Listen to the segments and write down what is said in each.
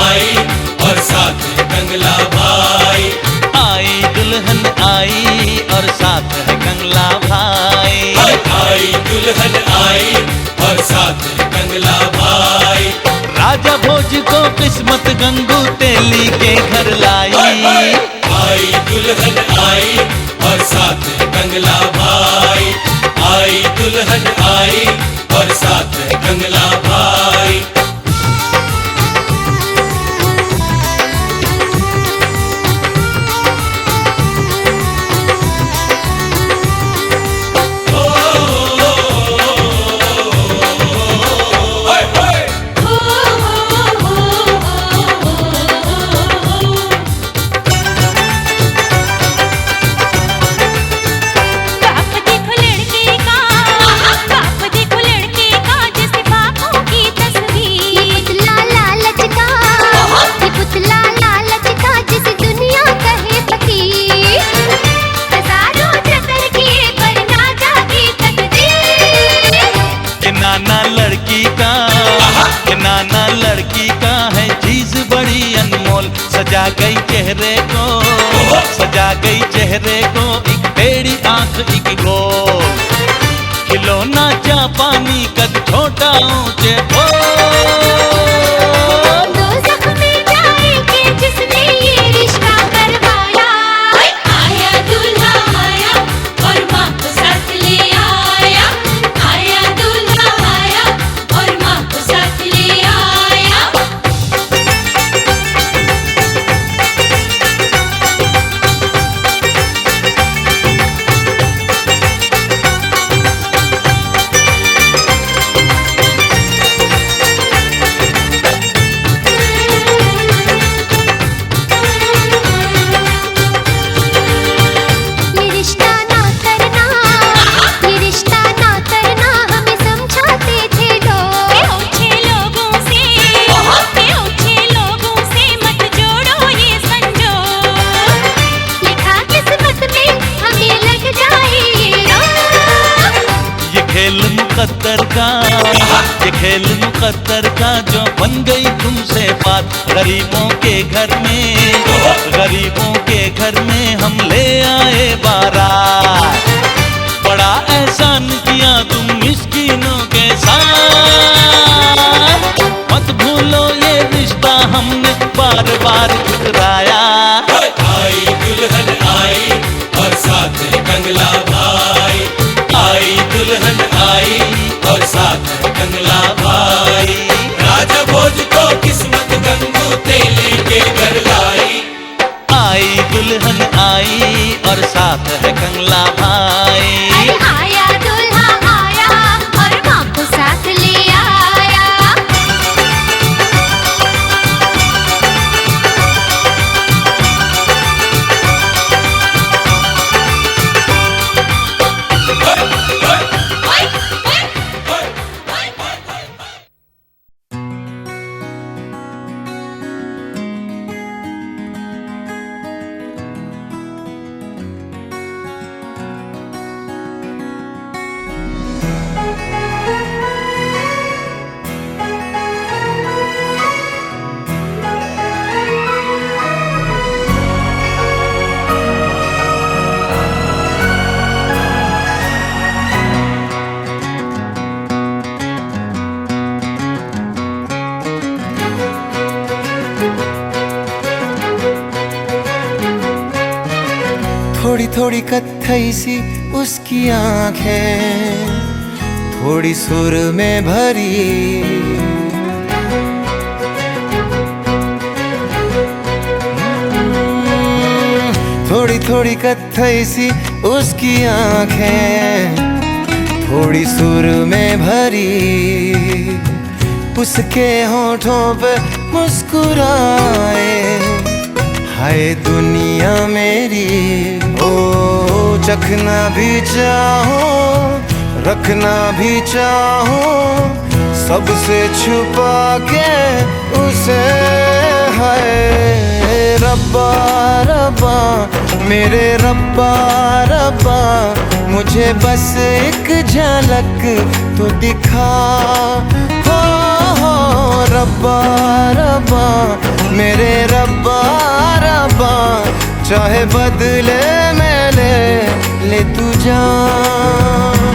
आई और साथ है कंगला भाई। आई दुल्हन आई और साथ है कंगला भाई। आई दुल्हन आई और साथ है कंगला भाई। राजा भोज को किस्मत गंगू तेली के घर लाई। आई दुल्हन आई और साथ है कंगला भाई। आई दुल्हन आई और साथ है कंगला भाई। नाना लड़की का है चीज बड़ी अनमोल। सजा गई चेहरे को, सजा गई चेहरे को, एक टेढ़ी आंख एक गोल। खिलौना जापानी कद छोटा ऊंचे मुकद्दर का, ये खेल मुकद्दर का जो बन गई तुमसे बात। गरीबों के घर में, गरीबों के घर में हम ले आए बारात। बड़ा एहसान किया तुम मिस्कीनों के साथ। मत भूलो ये रिश्ता हमने बार बार ठुकराया। आई दुल्हन आई और साथ है कंगला भाई। आई दुल्हन आई और साथ है कंगला भाई। राजा भोज को किस्मत गंगू तेली के घर लाई। आई दुल्हन आई और साथ है कंगला भाई। आया दूल्हा आया और माँ को साथ ले आया। थोड़ी थोड़ी कत्थई सी उसकी आंखें, थोड़ी सुर में भरी। थोड़ी थोड़ी कत्थई सी उसकी आंखें, थोड़ी सुर में भरी। उसके होठों पे मुस्कुराए, हाय दुनिया मेरी। ओ चखना भी चाहो, रखना भी चाहो, सबसे छुपा के उसे। हाय रब्बा रब्बा मेरे रब्बा रब्बा, मुझे बस एक झलक तो दिखा। हो रब्बा रब्बा चाहे बदले में ले तू जान।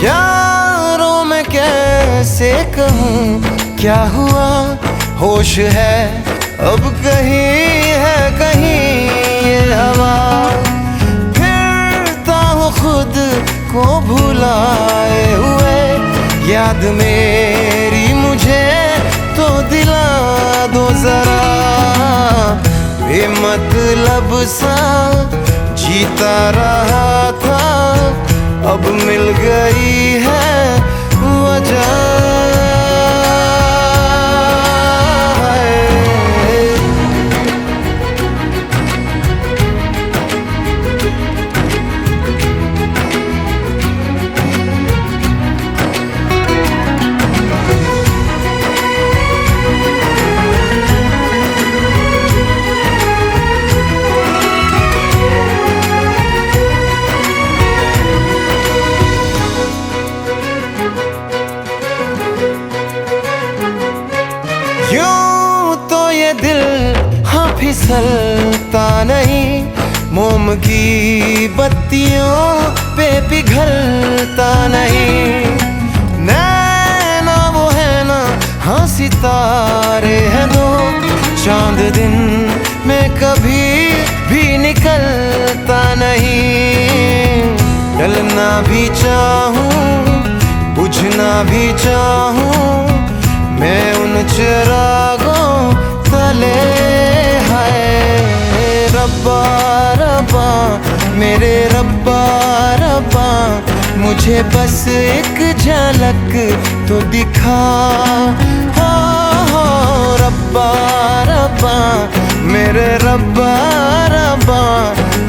यारों में कैसे कहूँ क्या हुआ, होश है अब कहीं है कहीं ये हवा। फिरता हूँ खुद को भुलाए हुए, याद मेरी मुझे तो दिला दो जरा। बेमतलब सा जीता रहा था, अब मिल गई है वजह। यूं तो ये दिल हाँ फिसलता नहीं, मोम की बत्तियों पे पिघलता नहीं। नैना वो है ना हाँ सितारे हैं दो, चांद दिन में कभी भी निकलता नहीं। डलना भी चाहूँ बुझना भी चाहूँ, मैं उन चिरागों तले। है रब्बा रब्बा मेरे रब्बा रब्बा, मुझे बस एक झलक तो दिखा। हो रब्बा रब्बा मेरे रब्बा रब्बा,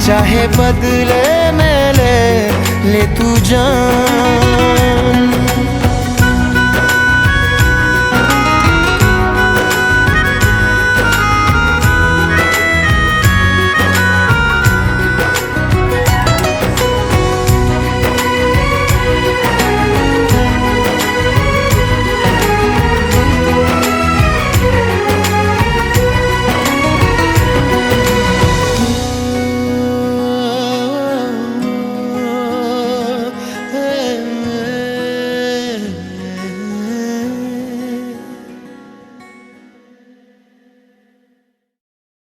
चाहे बदले में ले तू जान।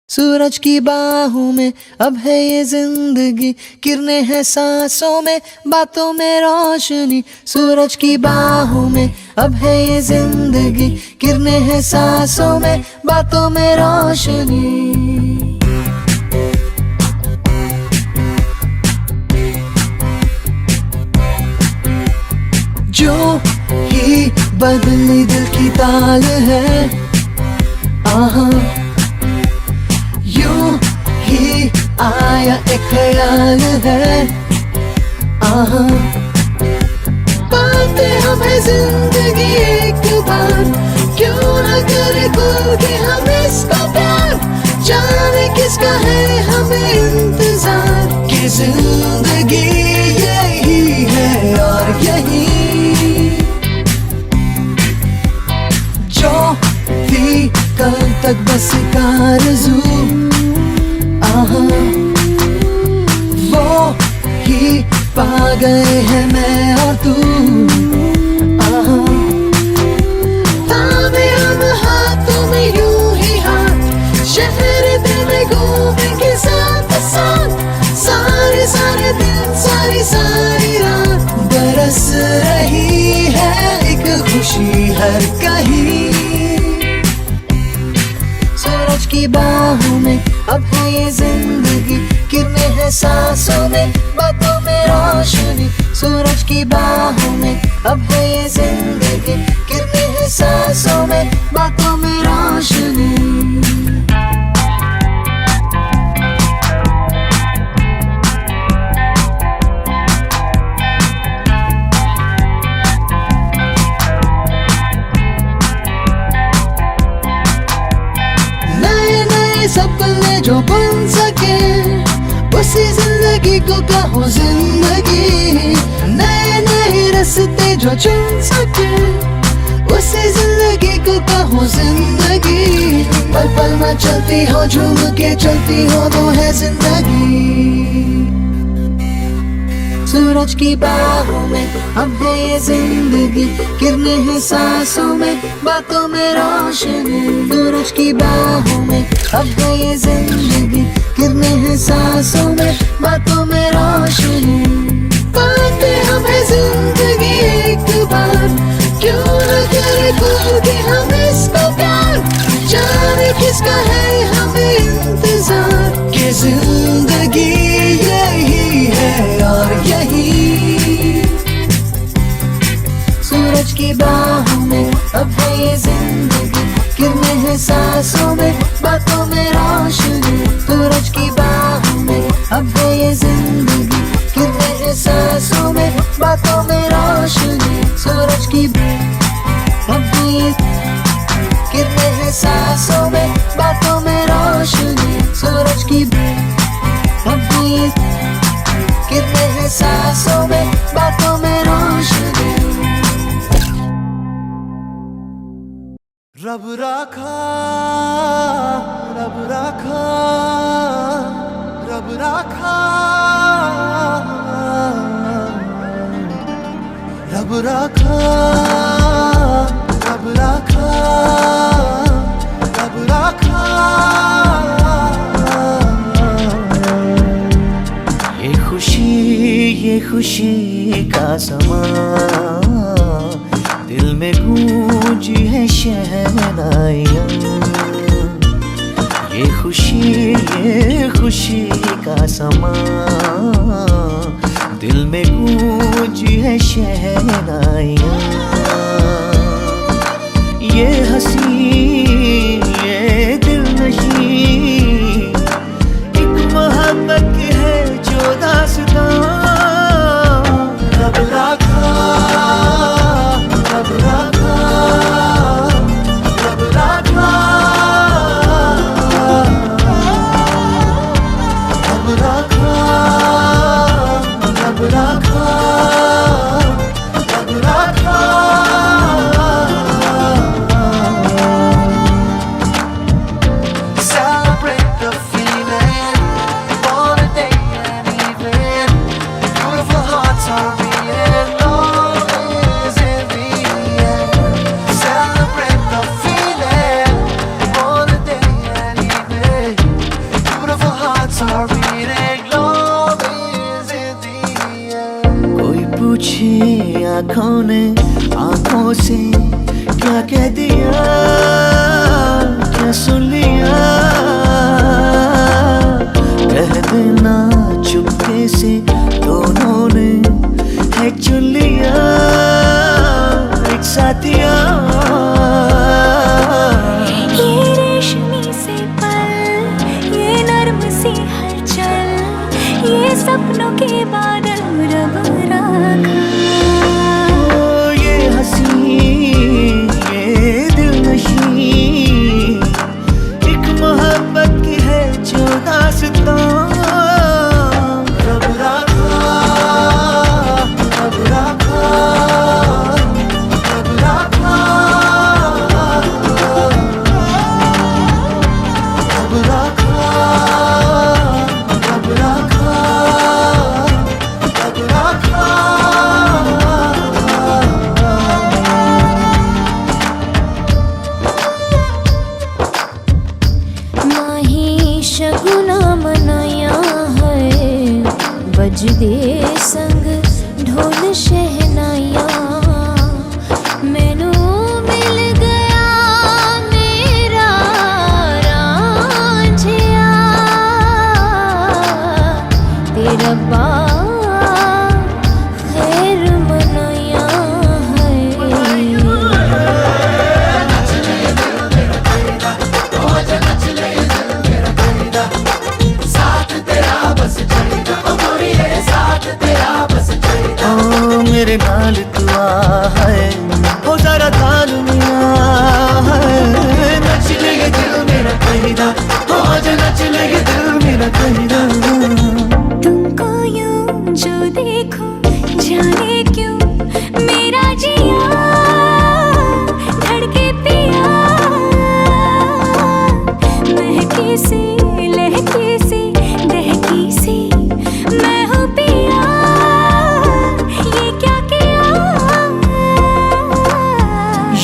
सूरज की बाहों में अब है ये जिंदगी, किरणें हैं सांसों में, बातों में रोशनी। सूरज की बाहों में अब है ये जिंदगी, किरणें हैं सांसों में, बातों में रोशनी। जो ही बदली दिल की ताल है, आहा यूं ही आया एक ख्याल है, आहा पाते हमें जिंदगी एक बार, क्यों न करे खुल के हम इसका प्यार। जाने किसका है हमें इंतजार, कि जिंदगी यही है और यही। जो थी कल तक बस आरज़ू, आहा वो ही पा गए हैं मैं और तू, आहा थामे हम हाथों में यूं ही हाथ, शहर दिल में घूमेंगे साथ साथ। सारे सारे दिन सारी सारी रात, बरस रही है एक खुशी हर कहीं। सूरज की बाहों में अब है ये जिंदगी, किरणें हैं सांसों में, बातों में रोशनी। सूरज की बाहों में अब है ये जिंदगी, किरणें हैं सांसों में, बातों में रोशनी। जो बन सके, उसी जिंदगी को कहो जिंदगी। नए नए रास्ते जो चुन सके, उसी जिंदगी को कहो जिंदगी। पल पल में चलती हो, झूम के चलती हो, वो है जिंदगी। सूरज की बाहों में अब है ये जिंदगी, किरणें हैं सांसों में, बातों में रोशनी। सूरज की बाहों में अब है ये जिंदगी, किरणें हैं सांसों में, बातों में रोशनी। पाते हमें जिंदगी एक बार, क्यों न करे खुल के हम इसको प्यार। जाने किसका है हमें इंतजार, कि जिंदगी यही है और यही। सूरज की बाहों में अब है ये जिंदगी, किरणें हैं सांसों में, बातों में रोशनी। सूरज की बाहों में अब है ये जिंदगी, किरणें हैं सांसों में, बातों में रोशनी। सूरज की अब है ये किरणें हैं सांसों में, बातों में रोशनी। सूरज की अब है ये किरणें हैं सांसों में, बातों में रोशनी। रब राखा, रब राखा, रब राखा, रब राखा, रब राखा, रब राखा। ये खुशी का समा, दिल में गूंजी है शहनाइयाँ। ये खुशी का समा, दिल में गूंजी है शहनाइयाँ। ये हंसी ये दिल नशी, एक मोहब्बत की है जो दास्तां। रब राखा, रब राखा, रब राखा, रब राखा, रब राखा, रब राखा। Celebrate the feeling, for a day and evening. Beautiful hearts are beating, love is in the air. Celebrate the feeling, for a day and evening. Beautiful hearts are beating, love is in the air. कोई पूछे आँखों ने आँखों से क्या कह दिया, क्या सुन लिया। कह देना चुपके से दोनों ने है चुन लिया एक साथिया। ये रेशमी से पल, ये नर्म सी हलचल, ये सपनों के बादल रब राखा। ये हंसी ये दिल नशी, एक मोहब्बत की है जो दास्तां। रब राखा, रब राखा, रब राखा।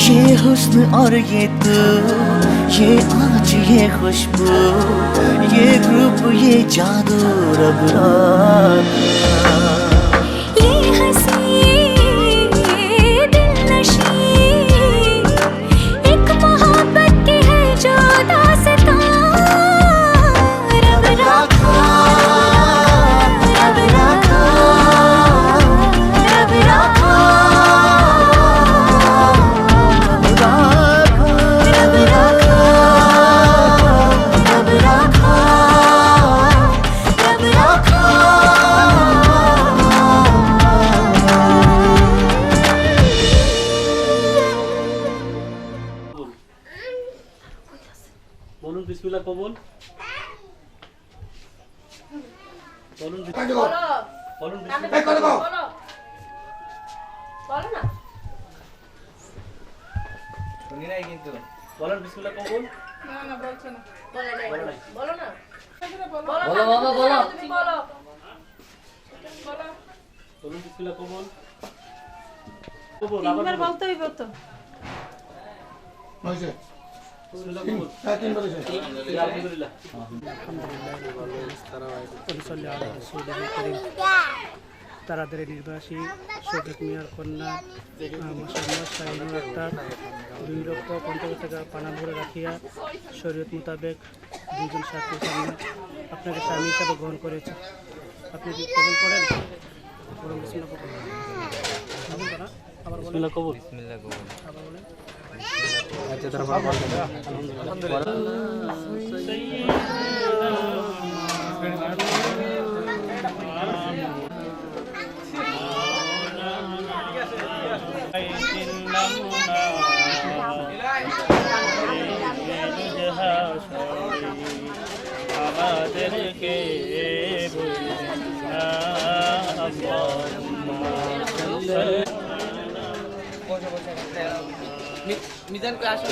ये हुस्न और ये तू, ये आँच ये खुशबू, ये रूप ये जादू रब राखा। ये हंसी ये दिलनशी एक मोहब्बत की है जो दास्तां रब राखा, रब राखा, रब राखा, रब राखा, रब राखा, रब राखा। বলুন বিসমিল্লাহ কবুল। বলুন বলুন বিসমিল্লাহ। বলুন বিসমিল্লাহ কবুল। বলুন বিসমিল্লাহ কবুল। কবুল আবার বলতে হইব তো। বিসমিল্লাহ কবুল। আলহামদুলিল্লাহ। তারাদের নির্বাসী শফিক মিয়ার কন্যা মোহাম্মদ শাহিনুর আক্তার 2,50,000 টাকা পানা ভরে রাখিয়া শরীয়ত মোতাবেক দুজন সাক্ষীর সামনে আপনাকে স্বামী হিসাবে গ্রহণ করেছে। আপনি কি কবুল করেন? বলুন বিসমিল্লাহ কবুল। আবার বলেন বিসমিল্লাহ কবুল। আবার বলেন। আমাদেরকে মিজানকে আসো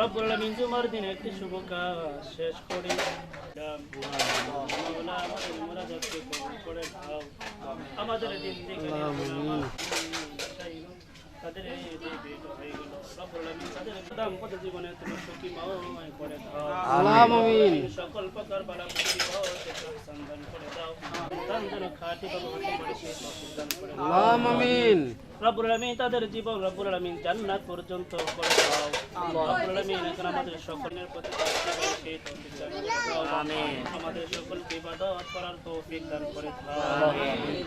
রব্বুল আলামিন জুমার দিনে একটি শুভ কাজ শেষ করে আমাদের দিন থেকে তাদের দাম্পত্য জীবনে তুমি সুখী ময় করে দাও। আমিন। সকল প্রকার বালা সন্ধান করে দাও। সন্তান যেন খাঁটি দান করে দাও। আমিন। রব্বুল আলামিন তাদের জীবন রব্বুল আলামিন জান্নাত পর্যন্ত করে দাও। রব্বুল আলামিন এখন আমাদের সকলের প্রতি সেই তৌফিক দান করে দাও। আমিন। আমাদের সকলকে ইবাদত করার তৌফিক দান করে দাও। আমিন।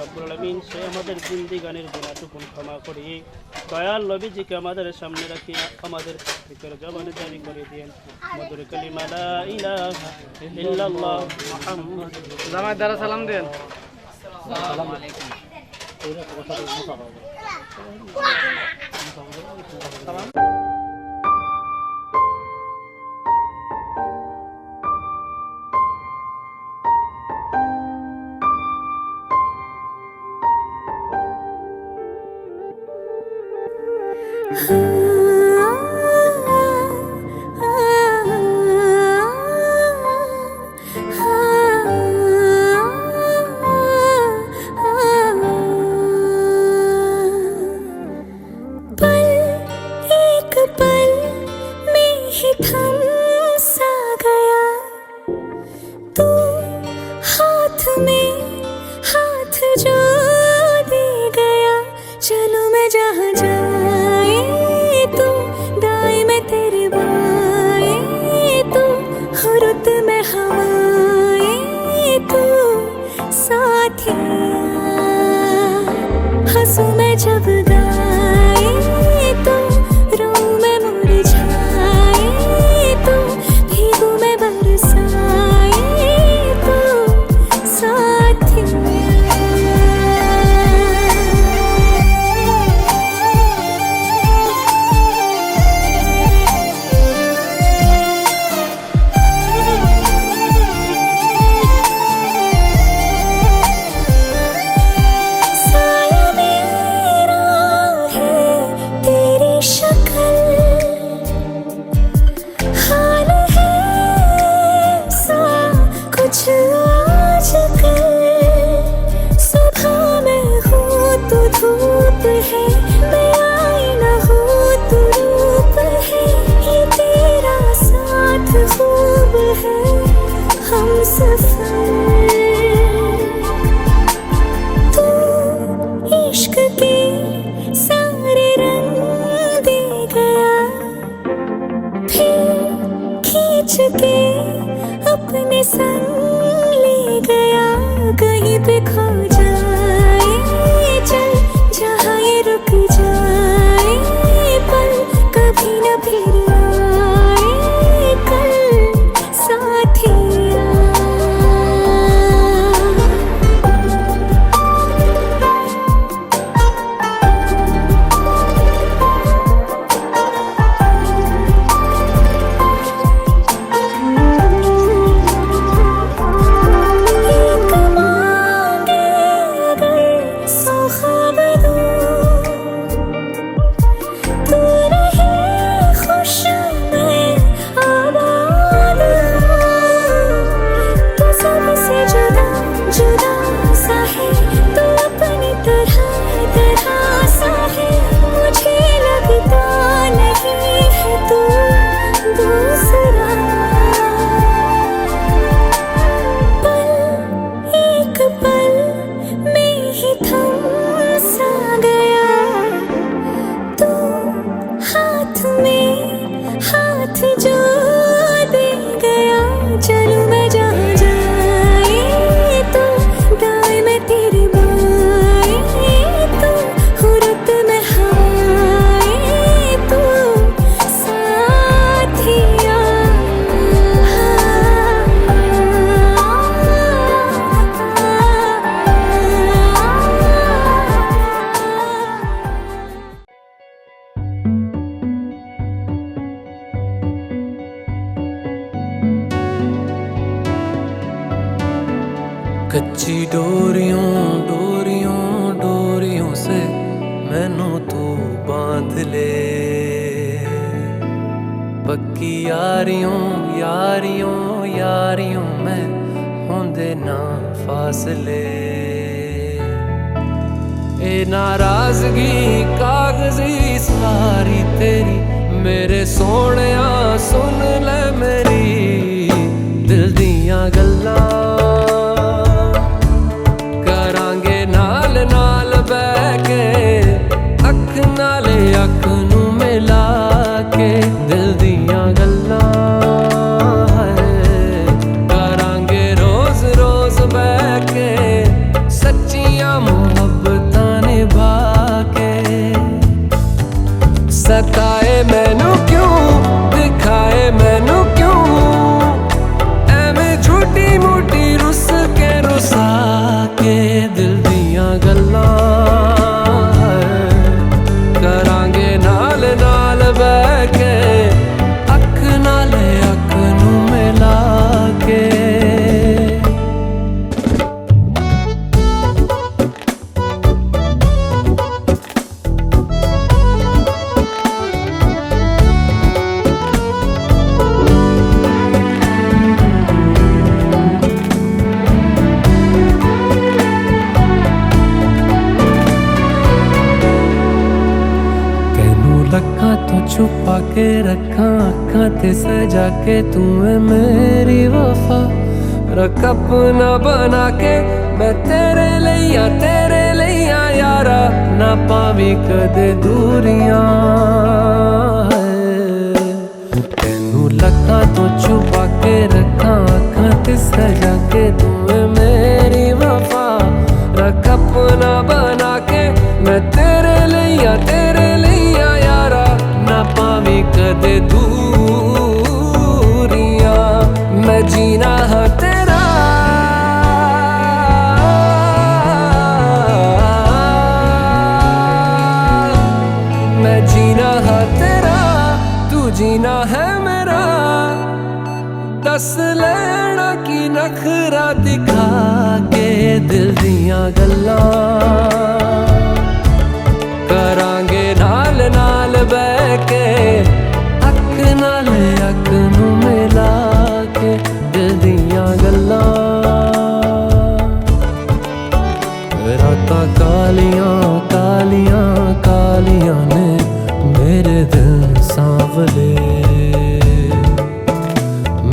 রব্বুল আলামিন সে আমাদের জিন্দেগানির গুনাহটুকু ক্ষমা করে দয়াল নবীজিকে আমাদের সামনে রাখি আমাদের জিকির জবানে জারি করে দেন মধুর কালিমা লা ইলাহা ইল্লাল্লাহ মুহাম্মদ জামাই দ্বারা সালাম দেন। আসসালামু আলাইকুম। हंसूं मैं जब गाए तो रोऊं मैं मुरझाए तो भीगूं मैं बरसाए तो सफर तू इश्क के सारे रंग दे गया फिर खींच के अपने संग ले गया कहीं पे खो जाए चल जहाँ ये रुक जाए पल कभी न फिर आए कल साथिया एक मांगे अगर सौ ख्वाब दूं तू रहे खुश मैं आबाद तू सबसे जुदा जुदा सा है तू अपनी तरह सा है मुझे लगता नहीं है तू दूसरा पल एक पल में ही थम सा गया तू हाथ में हाथ जो दे गया चलूं मैं जहाँ जाए तो दाएं में तेरे बाएं तू हुरत में हाय तू साथिया कच्ची डोरियों डोरियों डोरियों से मैनू तू बांध ले पक्की यारियों यारियों यारियों में होंदे ना फासले ए नाराजगी कागजी सारी तेरी मेरे सोहणिया सुन ले मेरी दिल दियां गल्लां करांगे नाल नाल बैठ के अख नाले अख नू मिला के दिल दियां गल्लां करांगे रोज रोज बैठ के सच्चियां मुहब्बतां निभा के सताए मैनू क्यों दिखाए मैनू क्यों एवें झूठी मूठी रुस के रुसा के दिल दियां गल्लां करांगे नाल नाल बैठ के अख नाले अख नू मिला के लखा तो छुपा के रखा अखा ते सजा के तू है मेरी वफा रख अपना बना के मैं तेरे लिया यारा ना पावी कदे दूरियां तेनू लखा तो छुपा के रखा अखा ते सजा के तू है मेरी वफा रख अपना बना के मैं तेरे लिया यारा ना पावी कदे दूरियां मैं जीना है तेरा मैं जीना है तेरा तू जीना है मेरा दस लेना की नखरा दिखा के दिल दियां गल्लां करांगे नाल नाल बैठ के अख नाल अख नू मिला के दिल दियां गल्लां रातां कालियां कालियां कालियां ने मेरे दिल सांवले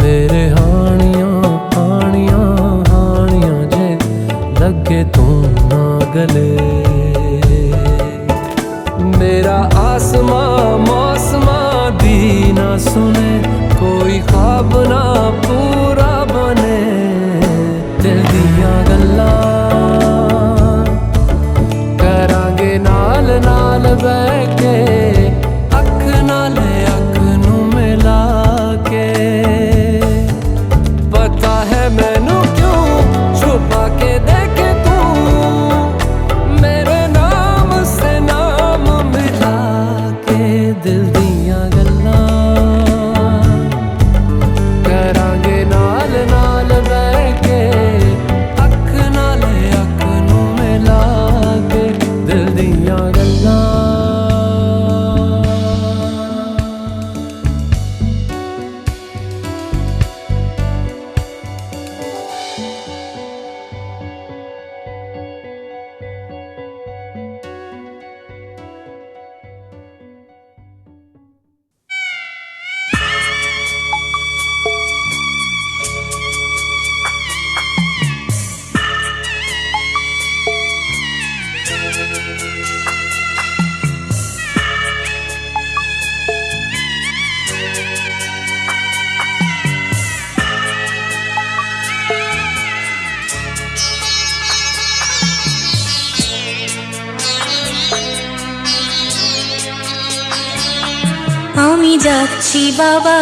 मेरे हानियां हानियां আমি যাচ্ছি বাবা,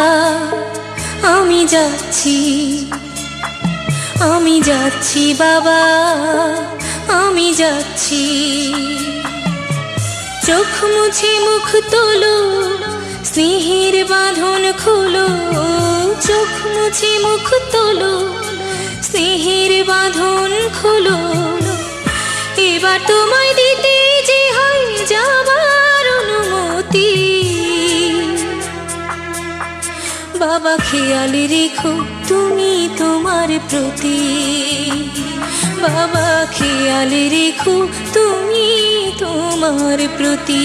আমি যাচ্ছি, আমি যাচ্ছি বাবা, আমি যাচ্ছি। চোখ মুছে মুখ তোলো, স্নেহের বাঁধন খোলো, চোখ মুছে মুখ তোলো, স্নেহের বাঁধন খোলো। এবার তোমায় দিতে যে হয় যাবার অনুমতি। বাবা খেয়াল রেখো তুমি তোমার প্রতি, বাবা খেয়াল রেখো তুমি তোমার প্রতি।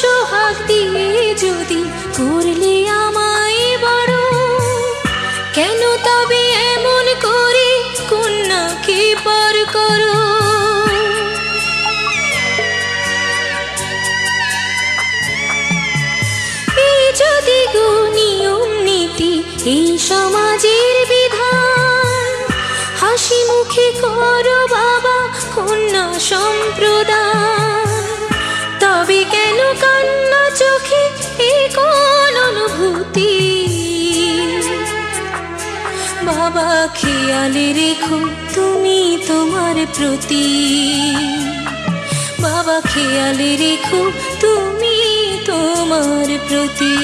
সোহাগ দিয়ে যদি করলে আমায় বড়, কেন তবে এমন করে কন্যাকে পর করো? এই যদি গো নিয়ম নীতি, এই সমাজের বিধান, হাসি মুখে করো বাবা কন্যা সম্প্রদান। তবে কেন কান্না চোখে এই কোন অনুভূতি? বাবা খেয়াল রেখো তুমি তোমার প্রতি, বাবা খেয়াল রেখো তুমি তোমার প্রতি।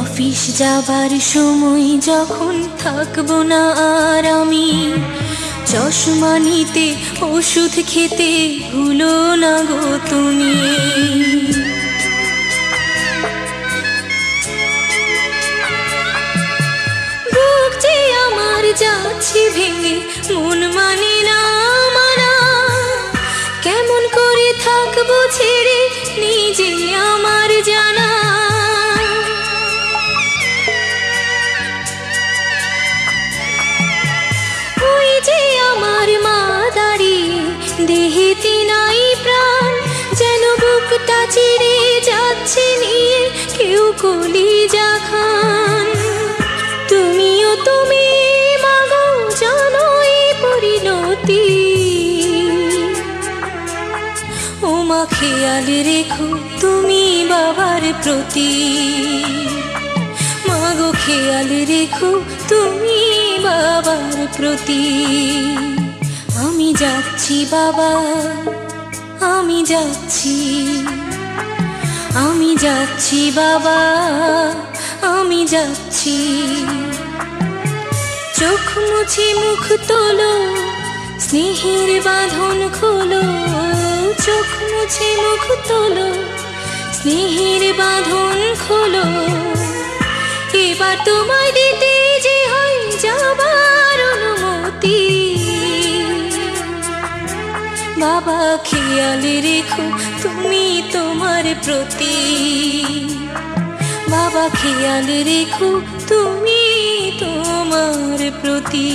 অফিস যাবার সময় যখন থাকবো না আর আমি, চশমা নিতে ওষুধ খেতে ভুলো না গো তুমি। বুক যে আমার যাচ্ছে ভেঙে, মন মানে না মানা, কেমন করে থাকবো ছেড়ে নিজে আমার জানা। আমার মা দাঁড়িয়ে দেহেতে নাই প্রাণ, যেন বুকটা চিরে যাচ্ছে নিয়ে কেউ কলিজা খান। তুমিও তুমি মাগো জানো এই পরিণতি। ও মা খেয়াল রেখো তুমি বাবার প্রতি, মাগো খেয়াল রেখো তুমি বাবার প্রতি। আমি যাচ্ছি বাবা, আমি যাচ্ছি, আমি যাচ্ছি বাবা, আমি যাচ্ছি। চোখ মুছে মুখ তোলো, স্নেহের বাঁধন খোলো, চোখ মুছে মুখ তোলো, স্নেহের বাঁধন খোলো। এবার তোমায় দিতে যে হয় যাবার অনুমতি। বাবা খেয়াল রেখো তুমি তোমার প্রতি, বাবা খেয়াল রেখো তুমি তোমার প্রতি।